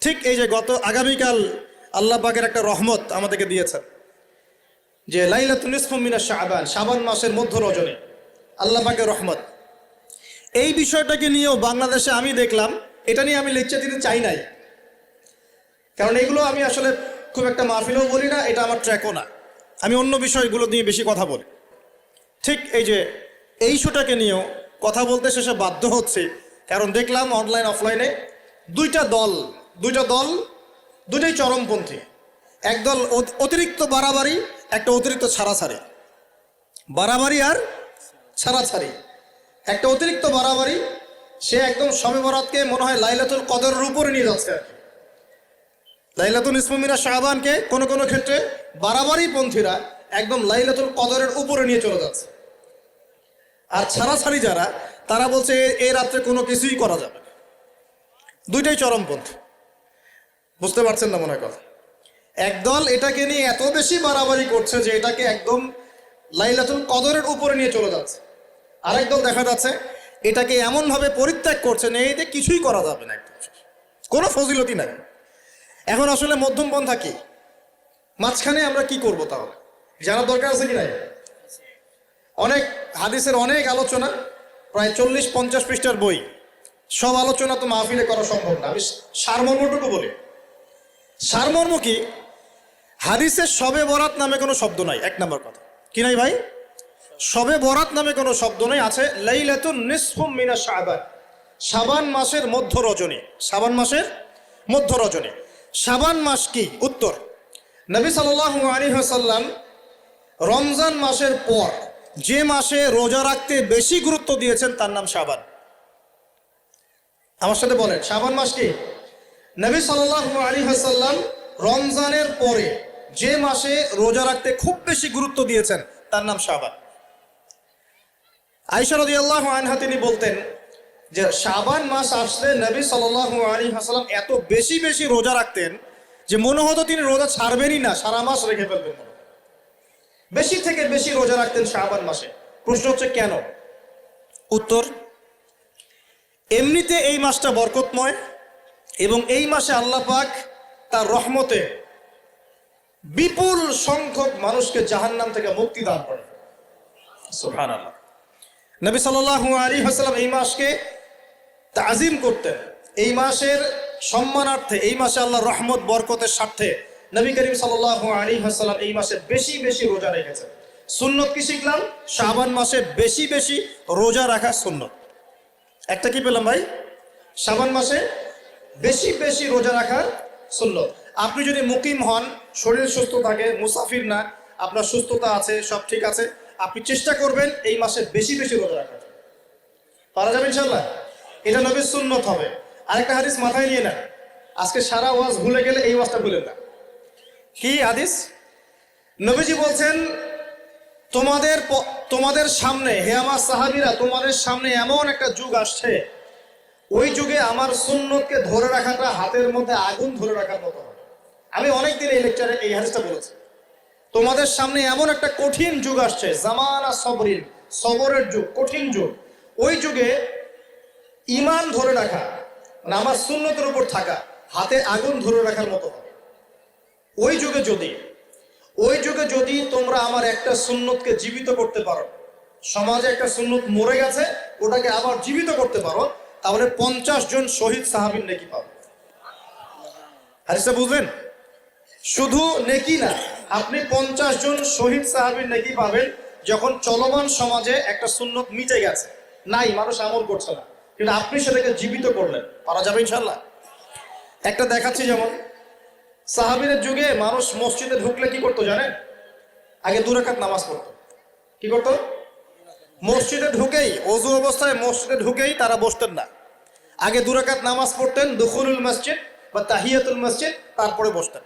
ঠিক এই যে আগামীকাল আল্লাহ পাকের একটা রহমত আমাদেরকে দিয়েছেন যে লাইলাতুন নিসফু মিনাশ শাবান, শাবান মাসের মধ্য রজনী আল্লাহ পাকের রহমত। এই বিষয়টাকে নিয়েও বাংলাদেশে আমি দেখলাম, এটা নিয়ে আমি লেকচার দিতে চাই নাই, কারণ এগুলো আমি আসলে খুব একটা মাহফিলেও বলি না, এটা আমার ট্র্যাকও না। আমি অন্য বিষয়গুলো নিয়ে বেশি কথা বলি। ঠিক এই যে এই ইস্যুটাকে নিয়েও কথা বলতে শেষে বাধ্য হচ্ছে, কারণ দেখলাম অনলাইন অফলাইনে দুইটা দল দুইটাই চরমপন্থী। একদল অতিরিক্ত বাড়াবাড়ি, একটা অতিরিক্ত ছাড়াছাড়ি। বাড়াবাড়ি আর ছাড়াছাড়ি। একটা অতিরিক্ত বাড়াবাড়ি, সে একদম শবে বরাতকে মনে হয় লাইলাতুল কদরের উপরে নিয়ে যাচ্ছে আর কি। লাইলাতুল নিসফু মিনাশ শাবানকে কোনো কোনো ক্ষেত্রে বাড়াবাড়ি পন্থীরা একদম লাইলাতুল কদরের উপরে নিয়ে চলে যাচ্ছে। আর ছাড়াছাড়ি যারা, তারা বলছে এই রাত্রে কোনো কিছুই করা যাবে না। দুইটাই চরমপন্থী, বুঝতে পারছেন না মনে হয় কথা। একদল এটাকে নিয়ে এত বেশি বাড়াবাড়ি করছে যে এটাকে একদম লাইলাতুল কদরের উপরে নিয়ে চলে যাচ্ছে। আরেক দল দেখা যাচ্ছে এটাকে এমনভাবে পরিত্যাগ করছে না, এতে কিছুই করা যাবে না, একদম কোনো ফজিলতি নাই। এখন আসলে মধ্যম পন্থা কি, মাঝখানে আমরা কি করব তাহলে জানার দরকার আছে কি নাই? অনেক হাদিসের অনেক আলোচনা, প্রায় 40-50 পৃষ্ঠার বই, সব আলোচনা তো মাহফিলে করা সম্ভব না। আমি সারমর্মটুকু বলি। সারমর্ম কি? হাদিসের শবে বরাত নামে কোনো শব্দ নাই, এক নম্বর কথা। কি নাই ভাই? শবে বরাত নামে কোনো শব্দ নেই। আছে লাইলাতুন নিসফু মিনাশ শাবান, শাবান মাসের মধ্য রজনী। শাবান মাসের মধ্য রজনী। শাবান মাস কি? উত্তর, নবী সাল্লাল্লাহু আলাইহি ওয়াসাল্লাম রমজান মাসের পর যে মাসে রোজা রাখতে বেশি গুরুত্ব দিয়েছেন তার নাম শাবান। আমার সাথে বলেন, শাবান মাস কি? নবী সাল্লাল্লাহু আলাইহি ওয়াসাল্লাম রমজানের পরে যে মাসে রোজা রাখতে খুব বেশি গুরুত্ব দিয়েছেন তার নাম শাবান। আয়েশা রাদিয়াল্লাহু আনহা তিনি বলতেন যে শাবান মাস আসলে নবী সাল্লাল্লাহু আলাইহি ওয়াসাল্লাম এত বেশি বেশি রোজা রাখতেন যে মনে হতো তিনি রোজা ছাড়বেনই না, সারা মাস রেখে ফেলবেন। বেশি থেকে বেশি রোজা রাখতেন শাবান মাসে। প্রশ্ন হচ্ছে কেন? উত্তর, এমনিতে এই মাসটা বরকতময় এবং এই মাসে আল্লাহ পাক তার রহমতে বিপুল সংখ্যক মানুষকে জাহান্নাম থেকে মুক্তি দান করেন। সুবহানাল্লাহ। নবী সাল্লাল্লাহু আলাইহি ওয়াসাল্লাম এই মাসকে তাজিম করতেন। এই মাসের সম্মানার্থে, এই মাসে আল্লাহর রহমত বরকতের স্বার্থে নবী করিম সাল্লাল্লাহু আলাইহি ওয়াসাল্লাম এই মাসে বেশি বেশি রোজা রেখেছেন। সুন্নত কি শিখলাম? শাবান মাসে বেশি বেশি রোজা রাখা সুন্নত। একটা কি পেলাম ভাই? শাবান মাসে বেশি বেশি রোজা রাখার সুন্নত। আপনি যদি মুকিম হন, শরীর সুস্থ থাকে, মুসাফির না, আপনার সুস্থতা আছে, সব ঠিক আছে, আপনি চেষ্টা করবেন এই মাসে বেশি বেশি রোজা রাখার। পারা যাবে ইনশাল্লাহ। এটা নবীর সুন্নত হবে। আরেকটা হাদিস মাথায় নিয়ে নেন, আজকে সারা ওয়াজ ভুলে গেলে এই ওয়াজটা ভুলেন না। কি হাদিস? নবীজি বলছেন, তোমাদের সামনে, হে আমার সাহাবীরা, তোমাদের সামনে এমন একটা যুগ আসছে, ওই যুগে আমার সুন্নতকে ধরে রাখাটা হাতের মধ্যে আগুন ধরে রাখার মতো হবে। আমি অনেকদিন এই লেকচারে এই হাদিসটা বলেছি। তোমাদের সামনে এমন একটা কঠিন যুগ আসছে, জামানা সবরিন, সবরের যুগ, কঠিন যুগ। ওই যুগে ঈমান ধরে রাখা, মানে আমার সুন্নতের উপর থাকা, হাতে আগুন ধরে রাখার মতো হবে। ওই যুগে যদি তোমরা আমার একটা সুন্নতকে জীবিত করতে পারো, সমাজে একটা সুন্নত মরে গেছে, ওটাকে আবার জীবিত করতে পারো, তাহলে 50 জন শহীদ সাহাবীর নেকি পাবে। হাদিসটা বুঝলেন? শুধু নেকি না, আপনি 50 জন শহীদ সাহাবীর নেকি পাবেন যখন চলমান সমাজে একটা সুন্নত মিটে গেছে, নাই, মানুষ আমল করছে না, কিন্তু আপনি সেটাকে জীবিত করলেন। পারা যাবে ইনশাল্লাহ। একটা দেখাচ্ছি, যেমন সাহাবীদের যুগে মানুষ মসজিদে ঢুকলে কি করতো জানেন? আগে 2 রাকাত নামাজ পড়তো। কি করতো? মসজিদে ঢুকেই, ওযু অবস্থায় মসজিদে ঢুকেই তারা বসতেন না, আগে 2 রাকাত নামাজ পড়তেন, দুখুলুল মসজিদ বা তাহিয়াতুল মসজিদ, তারপরে বসতেন।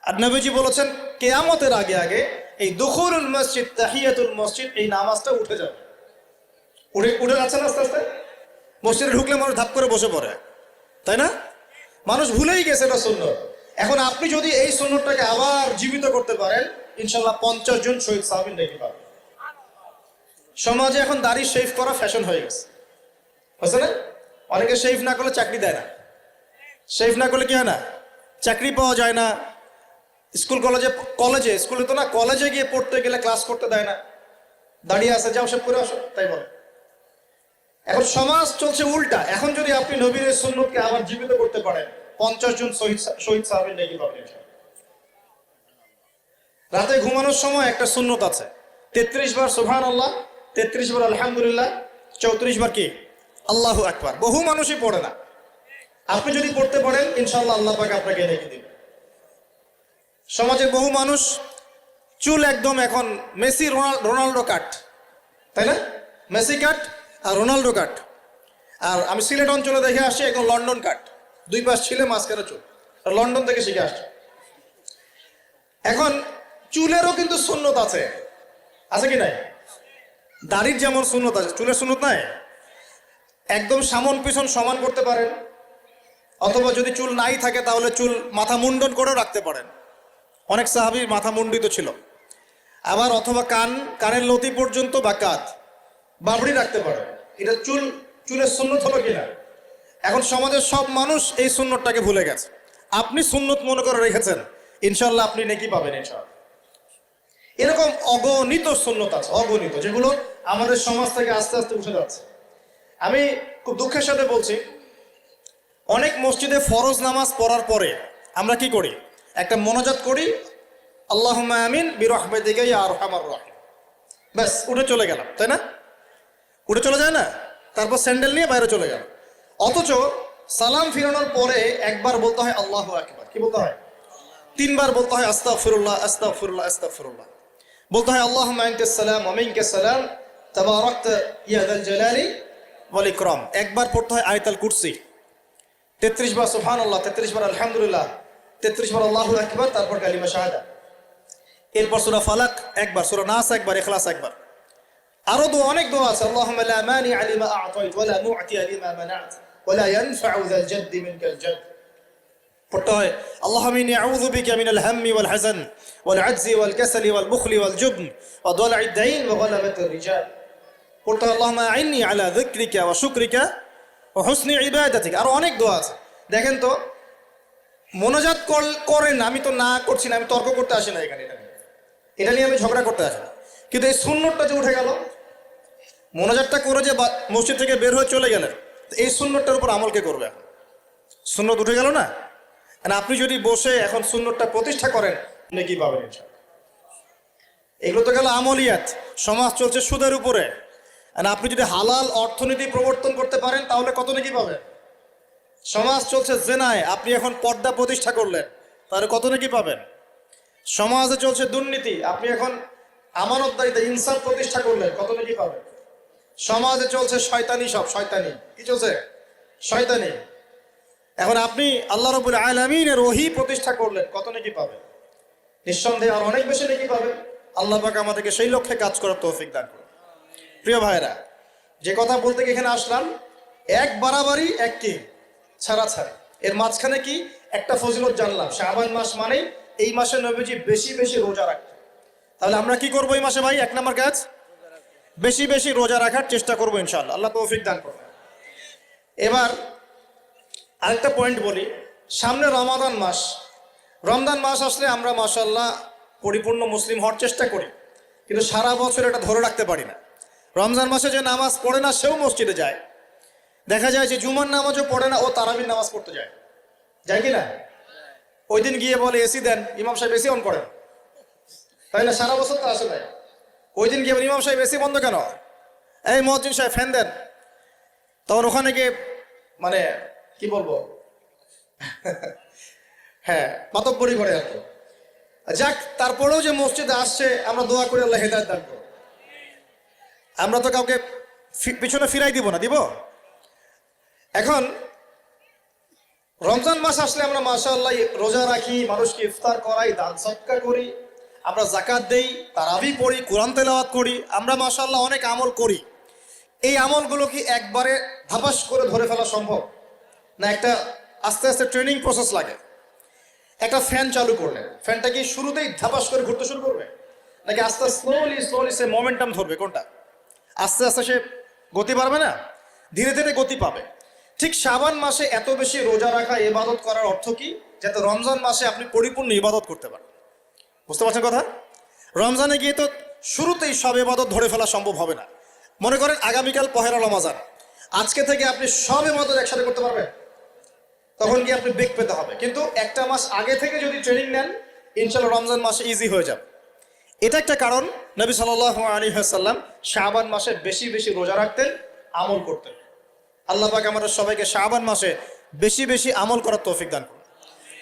আর নবীজি বলেছেন কিয়ামতের আগে আগে এই দুখুলুল মসজিদ, তাহিয়াতুল মসজিদ, এই নামাজটা উঠে যাবে। উঠে যাচ্ছে না আস্তে আস্তে। মসজিদে ঢুকলে মানুষ ধাপ করে বসে পড়ে, তাই না? মানুষ ভুলেই গেছে এটা সুন্নত। এখন আপনি যদি এই সুন্নতটাকে আবার জীবিত করতে পারেন, ইনশাল্লাহ 50 জন শহীদ সাহাবীর নেকি পাবেন। সমাজে এখন দাড়ি শেভ করা ফ্যাশন হয়ে গেছে, বুঝছে না? অনেকে শেভ না করলে চাকরি দেয় না। শেভ না করলে কি হয় না, চাকরি পাওয়া যায় না। স্কুলে তো না, কলেজে গিয়ে পড়তে গেলে ক্লাস করতে দেয় না, দাঁড়িয়ে আছে, যাও সব করে আসো, তাই বলে। এখন সমাজ চলছে উল্টা। এখন যদি আপনি নবীর সুন্নতকে আবার জীবিত করতে পারেন, 50 জন শহীদ সাহাবীর নেকি পাবেন। রাতে ঘুমানোর সময় একটা সুন্নত আছে, 33 বার সুবহানাল্লাহ, 33 বার আলহামদুলিল্লাহ, 34 বার কি আল্লাহু আকবার। বহু মানুষই পড়ে না। আপনি যদি পড়তে পারেন ইনশাআল্লাহ আল্লাহ পাক আপনাকে নেকি দিবেন। সমাজের বহু মানুষ চুল একদম এখন মেসি রোনাল্ডো কাট, তাই না? মেসি কাট আর রোনাল্ডো কাট। আর আমি সিলেট অঞ্চলে দেখে আসছি একদম লন্ডন কাট, 2 পাশ ছিলে মাঝখানে চুল, লন্ডন থেকে শিখে আসছে। এখন চুলেরও কিন্তু সুন্নত আছে, আছে কি নাই? দাড়ির যেমন সুন্নত আছে, চুলের সুন্নত নাই। একদম সামন পিছন সমান করতে পারেন, অথবা যদি চুল নাই থাকে তাহলে চুল মাথা মুন্ডন করেও রাখতে পারেন। অনেক সাহাবী মাথা মুন্ডিত ছিল। আবার অথবা কানের লতি পর্যন্ত বা কাঁধ বাবড়ি রাখতে পারে। এটা চুলের সুন্নত হলো কিনা? এখন সমাজের সব মানুষ এই সুন্নতটাকে ভুলে গেছে। আপনি সুন্নত মনে করে রেখেছেন, ইনশাল্লাহ আপনি নেকি পাবেন ইনশাআল্লাহ। এরকম অগণিত সুন্নত আছে, অগণিত, যেগুলো আমাদের সমাজ থেকে আস্তে আস্তে উঠে যাচ্ছে। আমি খুব দুঃখের সাথে বলছি, অনেক মসজিদে ফরজ নামাজ পড়ার পরে আমরা কি করি? একটা মোনাজাত করি, আল্লাহুম্মা আমিন বিরহমাতিকা ইয়া আরহামার রাহিম, ব্যাস উঠে চলে গেলাম, তাই না? উঠে চলে যায় না, তারপর স্যান্ডেল নিয়ে বাইরে চলে গেল। অথচ সালাম ফিরানোর পরে একবার বলতে হয় আল্লাহু আকবার, কি বলতে হয়? 3 বার বলতে হয় আস্তাগফিরুল্লাহ আস্তাগফিরুল্লাহ আস্তাগফিরুল্লাহ, বলতে হয় আল্লাহুম্মা আনতাস সালাম ওয়া মিনকাস সালাম তাবারাকতা ইয়া যাল জালালি ওয়াল ইকরাম। একবার পড়তে হয় আয়াতুল কুরসি, 33 বার সুবহানাল্লাহ, 33 বার আলহামদুলিল্লাহ, 33 বার আল্লাহু আকবার, তারপর কালিমা শাহাদা। এরপর সূরা ফালাক একবার, সূরা নাস একবার, ইখলাস একবার। আরো অনেক দোয়া আছে, আল্লাহুম্মা লা মানিআ লিমা আ'তাইত ওয়া লা মু'তিয়া লিমা মানা'ত ওয়া লা ইয়ানফা'ু যাল জাদ্দি মিনকাল জাদ। পড়তে হয় আল্লাহুম্মা ইন্নী আউযু বিকা মিনাল হাম্মি ওয়াল হাযান ওয়াল আজজি ওয়াল কাসালি ওয়াল বুখলি ওয়াল জুবন ওয়া দালা'id দাইন ওয়া গালাবাতির রিজাল। পড়তে হয় আল্লাহুম্মা আ'ইন্নী আলা যিকরিকা ওয়া শুকরিকা ওয়া হুসনি ইবাদাতিক। আরো অনেক দোয়া আছে। দেখেন তো, মোনাজাত করেন, আমি তো না করছি না, আমি তর্ক করতে আসি না এখানে, এটা নিয়ে আমি ঝগড়া করতে আসি না। কিন্তু এই সুন্নতটা যে উঠে গেল, মোনাজাতটা করে যে মসজিদ থেকে বের হয়ে চলে গেলেন, এই সুন্নতটার উপর আমল কে করবে? এখন সুন্নত উঠে গেল না। আপনি যদি বসে এখন সুন্নতটা প্রতিষ্ঠা করেন, নেকি পাবেন ইনশাআল্লাহ। এগুলো তো গেল আমলিয়াত। সমাজ চলছে সুদের উপরে, আপনি যদি হালাল অর্থনীতি প্রবর্তন করতে পারেন তাহলে কত নেকি পাবেন। সমাজ চলছে জেনায়, আপনি এখন পর্দা প্রতিষ্ঠা করলেন, তাহলে কত নেকি পাবেন। সমাজে চলছে দুর্নীতি, আপনি এখন আমানতদারিতা ইনসাফ প্রতিষ্ঠা করলেন, কত নেকি পাবেন। সমাজে চলছে শয়তানি, সব শয়তানি, কি চলছে? শয়তানি। এখন আপনি আল্লাহ রাব্বুল আলামিনের ওহী প্রতিষ্ঠা করলেন, কত নেকি পাবেন। নিঃসন্দেহে আর অনেক বেশি নেকি পাবেন। আল্লাহ পাক আমাদেরকে সেই লক্ষ্যে কাজ করার তৌফিক দান করুন। প্রিয় ভাইরা, যে কথা বলতে এখানে আসলাম, এক বাড়াবাড়ি এক কি ছাড়াছাড়ি, এর মাঝখানে কি একটা ফজিলত জানলাম। শাবান মাস মানেই এই মাসে নবীজি বেশি বেশি রোজা রাখতেন। তাহলে আমরা কি করবো এই মাসে ভাই? 1 নম্বর কাজ, বেশি বেশি রোজা রাখার চেষ্টা করবো ইনশাআল্লাহ। আল্লাহ তৌফিক দান করবেন। এবার আরেকটা পয়েন্ট বলি, সামনে রমাদান মাস। রমজান মাস আসলে আমরা মাশাআল্লাহ পরিপূর্ণ মুসলিম হওয়ার চেষ্টা করি, কিন্তু সারা বছর এটা ধরে রাখতে পারি না। রমজান মাসে যে নামাজ পড়ে না সেও মসজিদে যায়। দেখা যায় যে জুমার নামাজও পড়ে না, ও তারাবির নামাজ পড়তে যায়, যায় কি না? ওই দিন গিয়ে বলে এসি দেন, ইমাম সাহেব এসি অন করেন, তাই না? সারা বছর তো আসে নাই। ওই দিন গিয়ে ইমাম সাহেব এসি বন্ধ কেন? এই মুয়াজ্জিন সাহেব ফ্যান দেন। তখন ওখানে গিয়ে মানে কি বলবো, হ্যাঁ মাতব্বরি করে আর কি। যাক, তারপরেও যে মসজিদে আসছে আমরা দোয়া করি আল্লাহ হেদায়েত দান করুন। আমরা তো কাউকে পিছনে ফিরাই দিব না, দিব? এখন রমজান মাস আসলে আমরা মাশাআল্লাহ রোজা রাখি, মানুষকে ইফতার করাই, দান সদকা করি, আমরা যাকাত দেই, তারাবি পড়ি, কোরআন তেলাওয়াত করি, আমরা মাশাআল্লাহ অনেক আমল করি। এই আমলগুলো কি একবারে ধাপাস করে ধরে ফেলা সম্ভব না? একটা আস্তে আস্তে ট্রেনিং প্রসেস লাগে। একটা ফ্যান চালু করলে ফ্যানটা কি শুরুতেই ধাপাস করে ঘুরতে শুরু করবে, নাকি আস্তে স্লোলি সে মোমেন্টাম ধরবে? কোনটা? আস্তে আস্তে সে গতি পাবে না, ধীরে ধীরে গতি পাবে। ঠিক শাবান মাসে এত বেশি রোজা রাখা, ইবাদত করার অর্থ কি? যাতে রমজান মাসে আপনি পরিপূর্ণ ইবাদত করতে পারেন। বুঝতে পারছেন কথা? রমজানে গিয়ে তো শুরুতেই সব ইবাদত ধরে ফেলা সম্ভব হবে না। মনে করেন আগামীকাল পহেলা রমজান, আজকে থেকে আপনি সব ইবাদত একসাথে করতে পারবেন? তখন কি আপনি বেগ পেতে হবে। কিন্তু একটা মাস আগে থেকে যদি ট্রেনিং নেন, ইনশাল্লাহ রমজান মাসে ইজি হয়ে যাবে। এটা একটা কারণ নবী সাল্লাল্লাহু আলাইহি ওয়াসাল্লাম শাবান মাসে বেশি বেশি রোজা রাখতেন, আমল করতেন। আল্লাহ পাক আমাদের সবাইকে শাবান মাসে বেশি বেশি আমল করার তৌফিক দান করুন,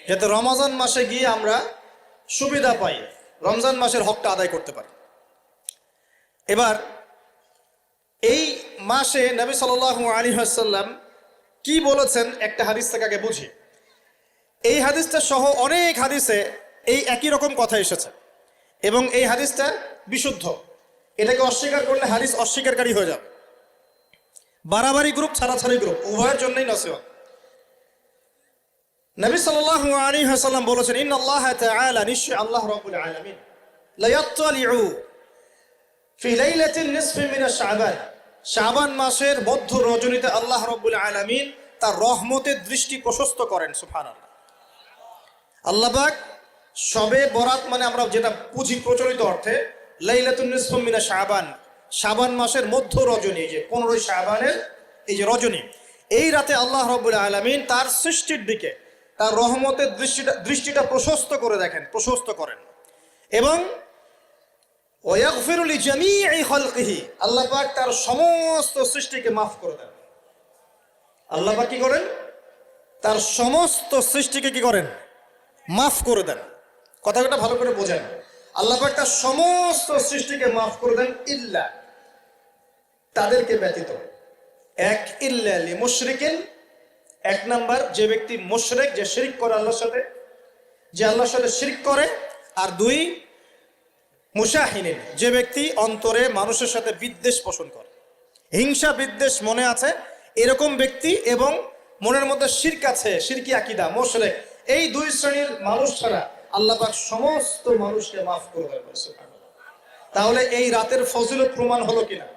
যাতে রমজান মাসে গিয়ে আমরা সুবিধা পাই, রমজান মাসের হকটা আদায় করতে পারি। এবার এই মাসে নবী সাল্লাল্লাহু আলাইহি ওয়াসাল্লাম কি বলেছেন একটা হাদিস থেকে আগে বুঝি। এই হাদিসটা সহ অনেক হাদিসে এই একই রকম কথা এসেছে এবং এই হাদিসটা বিশুদ্ধ। এটাকে অস্বীকার করলে হাদিস অস্বীকারী হয়ে যাবে। বাড়াবাড়ি গ্রুপ, ছাড়াছাড়ি গ্রুপ, উভয়ের জন্যই নসিহত। নবী সাল্লাল্লাহু আলাইহি ওয়াসাল্লাম বলেছেন, ইন্নাল্লাহ তাআলা, নিশ্চয় আল্লাহ রাব্বুল আলামিন, লা ইয়াত্তালিউ ফি লাইলাতিন নিসফি মিন শাবান, শাবান মাসের মধ্য রজনীতে আল্লাহ রাব্বুল আলামিন তার রহমতের দৃষ্টি প্রশস্ত করেন। সুবহানাল্লাহ। আল্লাহ পাক শবে বরাত মানে আমরা যেটা বুঝি প্রচলিত অর্থে, লাইলাতুন নিসফি মিন শাবান, শাবান মাসের মধ্য রজনী, যে 15 শাবানের এই যে রজনী, এই রাতে আল্লাহ রাব্বুল আলামিন তার সৃষ্টির দিকে তার রহমতের দৃষ্টিটা প্রশস্ত করে দেখেন, প্রশস্ত করেন। এবং ওয়াগফিরু লিজামিই খালকিহি, আল্লাহ পাক তার সমস্ত সৃষ্টিকে মাফ করে দেন। আল্লাহ পাক কি করেন? তার সমস্ত সৃষ্টিকে কি করেন? মাফ করে দেন। কথাটা ভালো করে বোঝেন। আল্লাহ পাক তার সমস্ত সৃষ্টিকে মাফ করে দেন, ইল্লা, তাদেরকে ব্যতীত। এক, ইল্লা লিমুশরিকিন, এক নাম্বার যে ব্যক্তি মুশরিক, যে শিরক করে আল্লাহর সাথে, যে আল্লাহর সাথে শিরক করে। আর দুই, মুশাহিনিন, যে ব্যক্তি অন্তরে মানুষের সাথে বিদ্বেষ পোষণ করে, হিংসা বিদ্বেষ মনে আছে এরকম ব্যক্তি, এবং মনের মধ্যে শিরক আছে, শিরকি আকীদা, মুশরিক, এই দুই শ্রেণীর মানুষ ছাড়া আল্লাহ পাক সমস্ত মানুষকে মাফ করে দেন। তাহলে এই রাতের ফজিলত প্রমাণ হলো কিনা?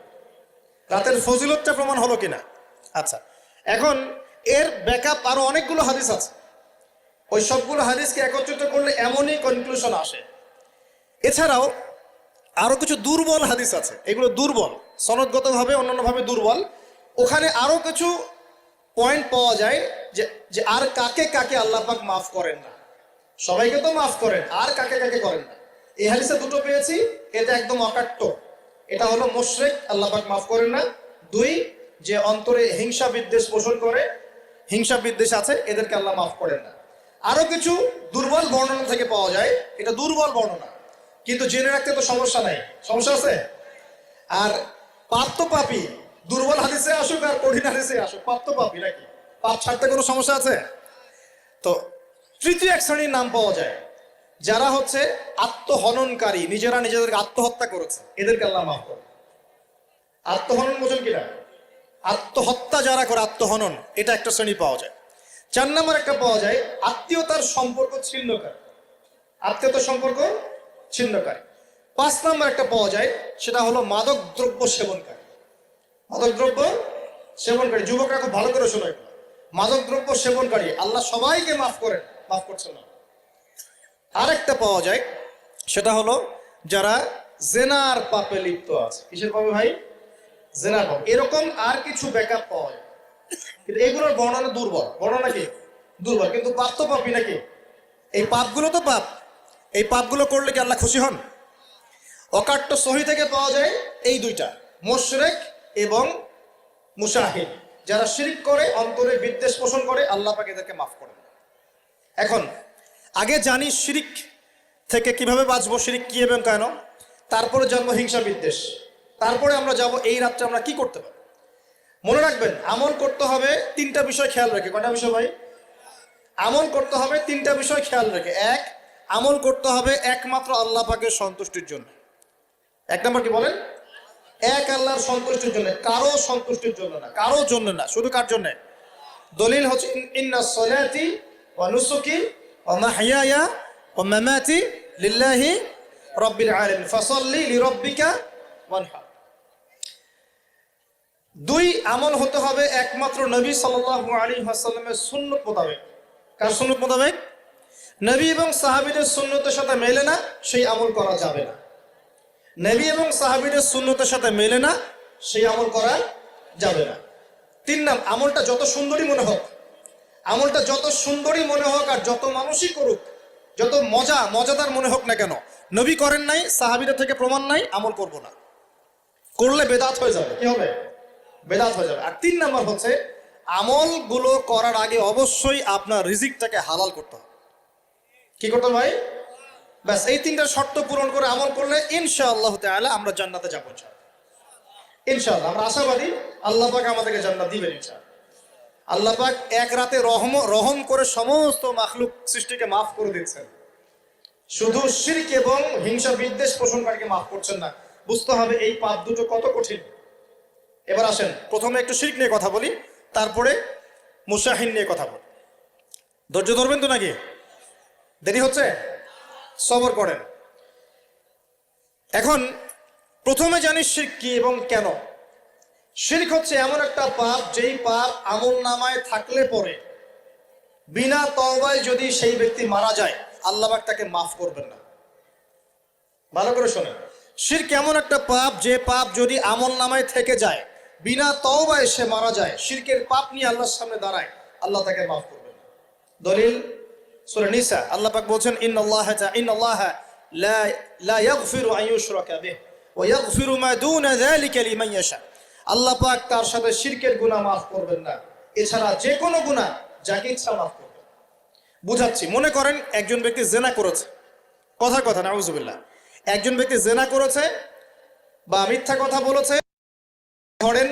রাতের ফজিলতটা প্রমাণ হলো কিনা? আচ্ছা, এখন এর ব্যাকআপ আরো অনেকগুলো হাদিস আছে। ওই সবগুলো হাদিসকে একত্রিত করলে এমনই কনক্লুশন আসে। এছাড়াও আরো কিছু দুর্বল হাদিস আছে, এগুলো দুর্বল, সনদগতভাবে অন্যান্যভাবে দুর্বল। ওখানে আরো কিছু পয়েন্ট পাওয়া যায় যে আর কাকে কাকে আল্লাহ পাক মাফ করেন না। সবাইকে তো মাফ করেন, আর কাকে কাকে করেন না। এই হাদিসে দুটো পেয়েছি, এটা একদম অকাট্য। এটা হলো মুশরিক, আল্লাহ পাক মাফ করেন না। দুই, যে অন্তরে হিংসা বিদ্বেষ পোষণ করে, হিংসা বিদ্বেষ আছে, এদেরকে আল্লাহ মাফ করেন না। আরো কিছু দুর্বল বর্ণনা থেকে পাওয়া যায়, এটা দুর্বল বর্ণনা, কিন্তু জেনে রাখতে তো সমস্যা নাই। সমস্যা আছে? আর পাপ তো পাপী, দুর্বল হাদিসে আসুক আর কঠিন হাদিসে আসুক, পাপ তো পাপী নাকি? পাপ ছাড়তে কোনো সমস্যা আছে? তো তৃতীয় এক শ্রেণীর নাম পাওয়া যায়, যারা হচ্ছে আত্মহননকারী, নিজেরা নিজেদেরকে আত্মহত্যা করেছে, এদেরকে আল্লাহ মাফ করে। আত্মহনন বোঝেন কিনা? আত্মহত্যা যারা করে, আত্মহনন, এটা একটা শ্রেণী পাওয়া যায়। 4 নম্বর একটা পাওয়া যায় আত্মীয়তার সম্পর্ক ছিন্নকারী, আত্মীয়তার সম্পর্ক ছিন্নকারী। 5 নম্বর একটা পাওয়া যায়, সেটা হলো মাদক দ্রব্য সেবনকারী। মাদক দ্রব্য সেবনকারী, যুবকরা খুব ভালো করে শোনো, মাদক দ্রব্য সেবনকারী আল্লাহ সবাইকে মাফ করেন, মাফ করছেন না। আরেকটা পাওয়া যায়, সেটা হলো যারা জেনার পাপে লিপ্ত আছে। কিসের পাপে ভাই? জেনার পাপ। এরকম আর কিছু ব্যাকআপ পাওয়া যায়, কিন্তু এগুলোর বর্ণনা দুর্বল। বর্ণনা কি? দুর্বল। কিন্তু পাপ তো পাপই নাকি? এই পাপগুলো তো পাপ, এই পাপগুলো করলে কি আল্লাহ খুশি হন? অকাট্য সহি থেকে পাওয়া যায় এই দুইটা, মুশরিক এবং মুশাহিদ, যারা শিরক করে, অন্তরে বিদ্বেষ পোষণ করে, আল্লাহ পাক এদেরকে মাফ করেন। এখন আগে জানি শিরক থেকে কিভাবে বাঁচবো, শিরক কি এবং কেন, তারপরে জানবো হিংসা বিদ্বেষ, তারপরে আমরা যাব এই রাত্রে আমরা কি করতে পারি। মনে রাখবেন, আমল করতে হবে 3টা বিষয় খেয়াল রেখে। কয়টা বিষয় ভাই? আমল করতে হবে 3টা বিষয় খেয়াল রেখে। এক, আমল করতে হবে একমাত্র আল্লাহ পাকের সন্তুষ্টির জন্য। 1 নম্বর কি বলেন? এক আল্লাহর সন্তুষ্টির জন্য, কারো সন্তুষ্টির জন্য না, কারো জন্য না, শুধু কার জন্য? দলিল হচ্ছে ইন্নাস সালাতি ওয়া নুসুকি ওয়া মাহইয়ায়া ওয়া মামাতি লিল্লাহি রাব্বিল আলামিন ফাসাল্লি লিরাব্বিকা ওয়ানহার। দুই, আমল হতে হবে একমাত্র নবী সাল্লাল্লাহু আলাইহি ওয়াসাল্লামের সুন্নত মোতাবেক। কার সুন্নত মোতাবেক? নবী এবং সাহাবীদের সুন্নতের সাথে মেলে না, সেই আমল করা যাবে না। নবী এবং সাহাবীদের সুন্নতের সাথে মেলে না, সেই আমল করা যাবে না। তিন নাম, আমলটা যত সুন্দরী মনে হোক, আমলটা যত সুন্দরী মনে হোক আর যত মানুষই করুক, যত মজাদার মনে হোক না কেন, নবী করেন নাই, সাহাবীদের থেকে প্রমাণ নাই, আমল করব না। করলে বেদাত হয়ে যাবে। কি হবে? বেদাত হয়ে যাবে। আর তিন নাম্বার হচ্ছে, আমলগুলো করার আগে অবশ্যই আপনার রিজিকটাকে হালাল করতে হবে। কি করতে হবে ভাই? ব্যাস, এই তিনটা শর্ত পূরণ করে আমল করলে ইনশাআল্লাহ তাআলা আমরা জান্নাতে যাবো। ইনশাআল্লাহ আমরা আশাবাদী, আল্লাহ পাক আমাদেরকে জান্নাত দিবেন ইনশাআল্লাহ। আল্লাহ পাক এক রাতে রহম করে সমস্ত মাখলুক সৃষ্টিকে মাফ করে দিচ্ছেন, শুধু শিরক এবং হিংসা বিদ্বেষ পোষণকারীকে মাফ করছেন না। বুঝতে হবে এই পাপ দুটো কত কঠিন। এবার আসেন, প্রথমে একটু শিরক নিয়ে কথা বলি, তারপরে মুশাহিন নিয়ে কথা বলি। ধৈর্য ধরবেন তো নাকি? দেরি হচ্ছে? সবর করেন। এখন প্রথমে জানি শিরক কি এবং কেন। শিরক হচ্ছে এমন একটা পাপ, যেই পাপ আমল নামায় থাকলে পরে বিনা তওবায় যদি সেই ব্যক্তি মারা যায়, আল্লাহ পাক তাকে মাফ করবেন না। ভালো করে শোনেন, শিরক এমন একটা পাপ, যে পাপ যদি আমল নামায় থেকে যায়, বিনা তওবায় সে মারা যায়, শিরকের পাপ নিয়ে আল্লাহর সামনে দাঁড়ায়, আল্লাহ তাকে মাফ করবেন না। দলিল সূরা নিসা, আল্লাহ পাক বলছেন, ইন্নাল্লাহা লা ইয়াগফিরু আন ইউশরাকা বিহি ওয়া ইয়াগফিরু মা দুনা যালিকা লিমান ইয়াশা। আল্লাহ পাক তার সাথে শিরকের গুনাহ মাফ করবেন না, এছাড়া যে কোনো গুনাহ যাকে ইচ্ছা মাফ করবেন। বুঝাচ্ছি, মনে করেন একজন ব্যক্তি জিনা করেছে, কথার কথা নাউযুবিল্লাহ, একজন ব্যক্তি জিনা করেছে বা মিথ্যা কথা বলেছে, ধরেন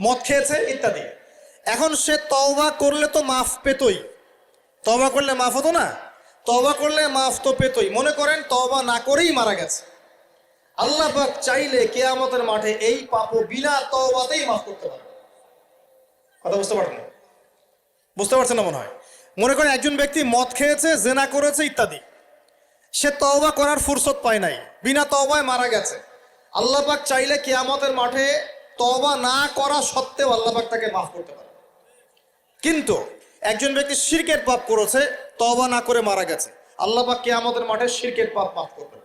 মদ খেয়েছে ইত্যাদি। এখন সে তওবা করলে তো মাফ পেতই, তওবা করলে মাফ হতো না? তওবা করলে মাফ তো পেতই। মনে করেন তওবা না করেই মারা গেছে, আল্লাহ পাক চাইলে কিয়ামতের মাঠে এই পাপও বিনা তওবাতেই মাফ করতে পারে। কথা বুঝতে পারছেন? বুঝতে পারছেন না মনে হয়। মনে করেন একজন ব্যক্তি মদ খেয়েছে, জিনা করেছে ইত্যাদি, সে তওবা করার ফুরসত পায় নাই, বিনা তওবায় মারা গেছে। আল্লাহ পাক চাইলে কিয়ামতের মাঠে তওবা না করা সত্ত্বেও আল্লাহ পাক তাকে মাফ করতে পারে। কিন্তু একজন ব্যক্তি শিরকের পাপ করেছে, তওবা না করে মারা গেছে, আল্লাহ পাক কিয়ামতের মাঠে শিরকের পাপ মাফ করবে।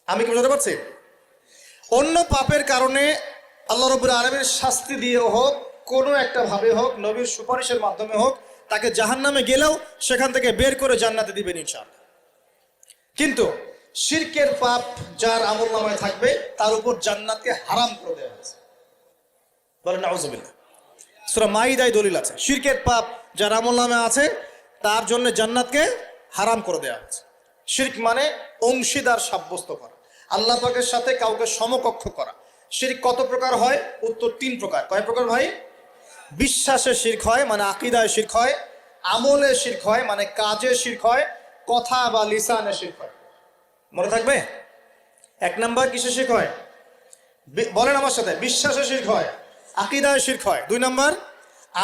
আমি কি বুঝতে পারছি? অন্য পাপের কারণে আল্লাহ রাব্বুল আলামিন শাস্তি দিয়ে হোক, কোনো একটা ভাবে হোক, নবীর সুপারিশের মাধ্যমে হোক, তাকে জাহান্নামে গেলেও সেখান থেকে বের করে জান্নাতে দিবেন ইনশাআল্লাহ। কিন্তু শিরকের পাপ যার আমল নামায় থাকবে, তার উপর জান্নাতকে হারাম করে দেওয়া হয়েছে। বলেন নাউযুবিল্লাহ। সূরা মাইদায় দলিল আছে, শিরকের পাপ যার আমল নামে আছে তার জন্য জান্নাতকে হারাম করে দেওয়া হয়েছে। শিরক মানে অংশীদার সাব্যস্ত করা, আল্লাহ পাকের সাথে কাউকে সমকক্ষ করা। শিরক কত প্রকার হয়? উত্তর তিন প্রকার। কয় প্রকার ভাই? বিশ্বাসে শিরক হয়, মানে আকীদায় শিরক হয়। আমলে শিরক হয়, মানে কাজে শিরক হয়। কথা বা লিসানে শিরক হয়। মনে থাকবে? এক নাম্বার কিসে শিরক হয়? বলেন আমার সাথে। বিশ্বাসে শিরক হয়, আকীদায় শিরক হয়। দুই নাম্বার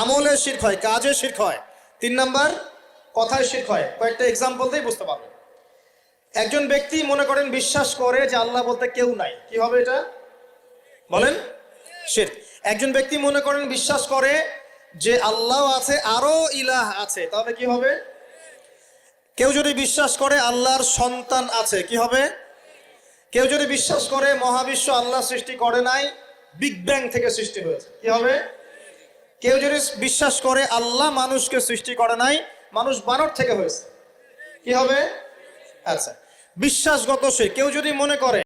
আমলে শিরক হয়, কাজে শিরক হয়। তিন নাম্বার কথায় শিরক হয়। কয়েকটা এক্সাম্পল দিয়ে বুঝতে পারবেন। একজন ব্যক্তি মনে করেন বিশ্বাস করে যে আল্লাহ বলতে কেউ নাই, কি হবে এটা? বলেন শিরক। একজন ব্যক্তি মনে করেন বিশ্বাস করে যে আল্লাহ আছে, আরো ইলাহ আছে, তাহলে কি হবে? কেউ যদি বিশ্বাস করে আল্লাহর সন্তান আছে, কি হবে? কেউ যদি বিশ্বাস করে মহাবিশ্ব আল্লাহ সৃষ্টি করে নাই, বিগ ব্যাং থেকে সৃষ্টি হয়েছে, কি হবে? কেউ যদি বিশ্বাস করে আল্লাহ মানুষকে সৃষ্টি করে নাই, মানুষ বানর থেকে হয়েছে, কি হবে? আচ্ছা, বিশ্বাসগত সে। কেউ যদি মনে করে